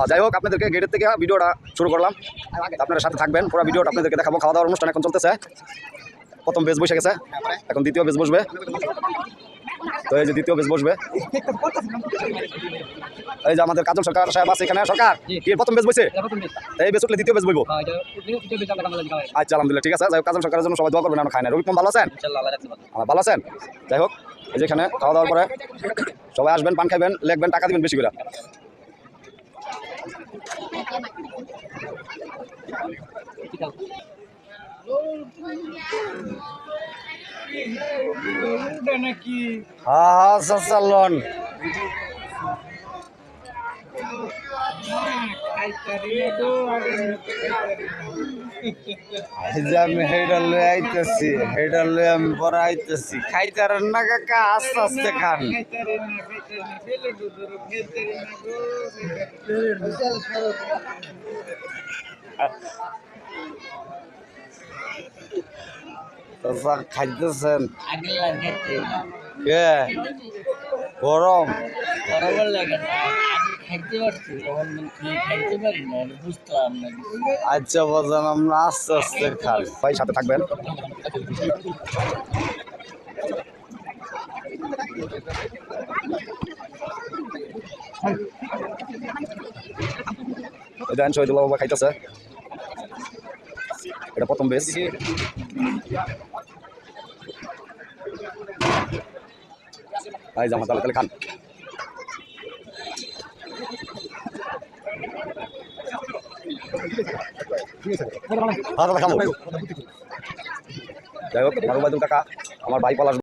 যাই হোক, আপনাদেরকে গেটের থেকে ভিডিওটা শুরু করলাম, আপনারা সাথে থাকবেন, পুরো ভিডিওটা আপনাদেরকে দেখাবো। খাওয়া দাওয়ার অনুষ্ঠান এখন চলতেছে, প্রথম বেশ বসে গেছে, এখন দ্বিতীয় বেশ বসবে। তো এই যে দ্বিতীয় বেশ বসবে, এই যে আমাদের কাজল সরকার সাহেব আছে এখানে। সরকার কি প্রথম বেশ বসে, এই বেশ উঠলে দ্বিতীয় বেশ বইব। আচ্ছা, আলহামদুলিল্লাহ, ঠিক আছে। যাই হোক, কাজল সরকারের জন্য সবাই দোয়া করবেন, আমরা খাই না। রবি ভালো আছেন? ভালো আছেন? যাই হোক, এই যে এখানে খাওয়া দাওয়ার পরে সবাই আসবেন, পান খাইবেন, লেখবেন, টাকা দিবেন বেশি করে। হ্যাঁ চালন আমি হেডা লয়ে আইতেছি, হেডা লয়ে আমি পরে আইতেছি। খাইতারেন না কাকা, আস্তে আস্তে খান। খাইতেছেন গরম আচ্ছা বাজান, আমরা আস্তে আস্তে খাই। ভাই সাথে থাকবেন। দেন শহীদুল্লাহ বাবা খাইতেছে, এটা প্রথম বেশ। এই জামা তাহলে খান। যাই হোক, কাকা আমার ভাই পলাশ।